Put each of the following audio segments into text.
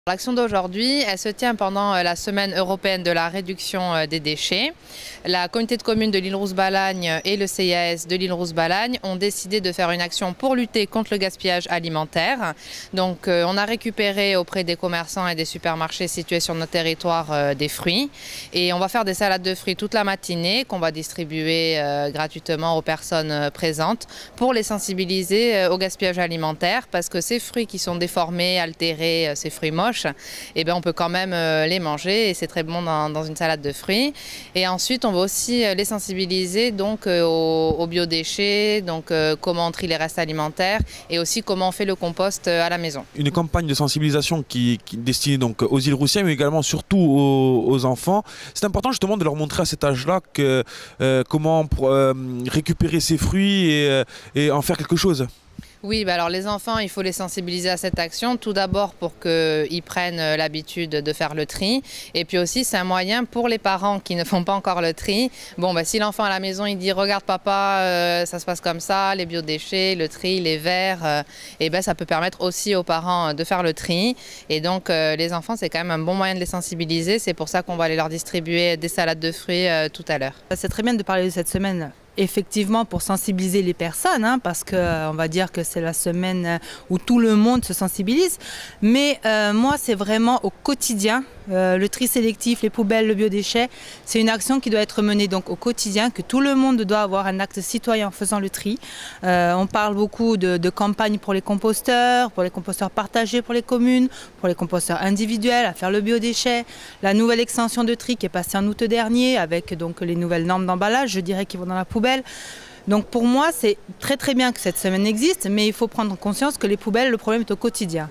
L'action d'aujourd'hui, elle se tient pendant la semaine européenne de la réduction des déchets. La communauté de communes de l'Île-Rousse-Balagne et le CIAS de l'Île-Rousse-Balagne ont décidé de faire une action pour lutter contre le gaspillage alimentaire. Donc on a récupéré auprès des commerçants et des supermarchés situés sur notre territoire des fruits. Et on va faire des salades de fruits toute la matinée qu'on va distribuer gratuitement aux personnes présentes pour les sensibiliser au gaspillage alimentaire, parce que ces fruits qui sont déformés, altérés, ces fruits moches, eh bien, on peut quand même les manger et c'est très bon dans une salade de fruits. Et ensuite, on va aussi les sensibiliser donc, aux biodéchets, donc comment on trie les restes alimentaires et aussi comment on fait le compost à la maison. Une campagne de sensibilisation qui est destinée donc aux Île-Roussiens, mais également surtout aux enfants. C'est important justement de leur montrer à cet âge-là comment récupérer ces fruits et en faire quelque chose. Oui, alors les enfants, il faut les sensibiliser à cette action, tout d'abord pour qu'ils prennent l'habitude de faire le tri, et puis aussi c'est un moyen pour les parents qui ne font pas encore le tri. Bon, si l'enfant à la maison il dit regarde papa, ça se passe comme ça, les biodéchets, le tri, les verres, et ça peut permettre aussi aux parents de faire le tri. Et donc les enfants, c'est quand même un bon moyen de les sensibiliser, c'est pour ça qu'on va aller leur distribuer des salades de fruits tout à l'heure. C'est très bien de parler de cette semaine. Effectivement, pour sensibiliser les personnes, parce qu'on va dire que c'est la semaine où tout le monde se sensibilise. Mais moi, c'est vraiment au quotidien. Le tri sélectif, les poubelles, le biodéchet, c'est une action qui doit être menée donc au quotidien, que tout le monde doit avoir un acte citoyen en faisant le tri. On parle beaucoup de campagnes pour les composteurs partagés pour les communes, pour les composteurs individuels à faire le biodéchet. La nouvelle extension de tri qui est passée en août dernier avec donc les nouvelles normes d'emballage, je dirais, qui vont dans la poubelle. Donc pour moi, c'est très très bien que cette semaine existe, mais il faut prendre conscience que les poubelles, le problème est au quotidien.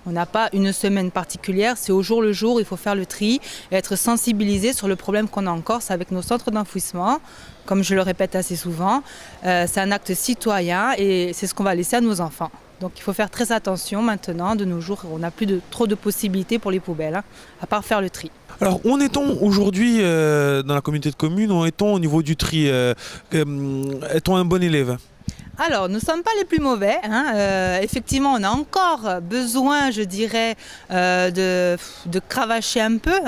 On n'a pas une semaine particulière, c'est au jour le jour, il faut faire le tri et être sensibilisé sur le problème qu'on a en Corse avec nos centres d'enfouissement. Comme je le répète assez souvent, c'est un acte citoyen et c'est ce qu'on va laisser à nos enfants. Donc il faut faire très attention maintenant, de nos jours, on n'a plus trop de possibilités pour les poubelles, à part faire le tri. Alors, où en est-on aujourd'hui dans la communauté de communes? Où en est-on au niveau du tri? Est-on un bon élève? Alors, nous ne sommes pas les plus mauvais. Effectivement, on a encore besoin, je dirais, de cravacher un peu.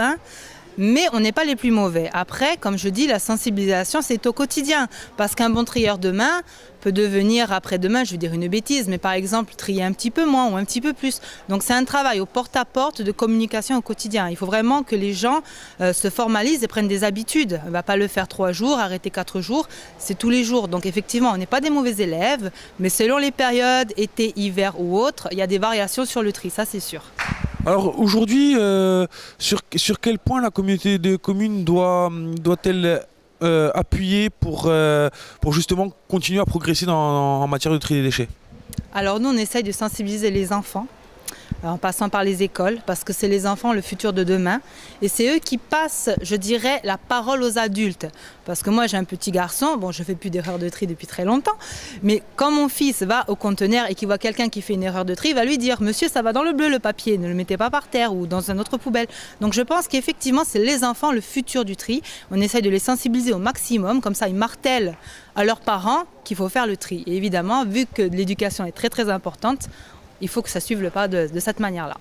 Mais on n'est pas les plus mauvais. Après, comme je dis, la sensibilisation, c'est au quotidien. Parce qu'un bon trieur demain peut devenir après-demain, je vais dire une bêtise, mais par exemple, trier un petit peu moins ou un petit peu plus. Donc c'est un travail au porte-à-porte de communication au quotidien. Il faut vraiment que les gens se formalisent et prennent des habitudes. On ne va pas le faire 3 jours, arrêter 4 jours, c'est tous les jours. Donc effectivement, on n'est pas des mauvais élèves, mais selon les périodes, été, hiver ou autre, il y a des variations sur le tri, ça c'est sûr. Alors aujourd'hui, sur quel point la communauté de communes doit-elle appuyer pour justement continuer à progresser en matière de tri des déchets? Alors nous, on essaye de sensibiliser les enfants en passant par les écoles, parce que c'est les enfants le futur de demain. Et c'est eux qui passent, je dirais, la parole aux adultes. Parce que moi, j'ai un petit garçon, bon, je ne fais plus d'erreur de tri depuis très longtemps, mais quand mon fils va au conteneur et qu'il voit quelqu'un qui fait une erreur de tri, il va lui dire « Monsieur, ça va dans le bleu le papier, ne le mettez pas par terre ou dans une autre poubelle ». Donc je pense qu'effectivement, c'est les enfants le futur du tri. On essaye de les sensibiliser au maximum, comme ça ils martèlent à leurs parents qu'il faut faire le tri. Et évidemment, vu que l'éducation est très très importante, il faut que ça suive le pas de cette manière-là.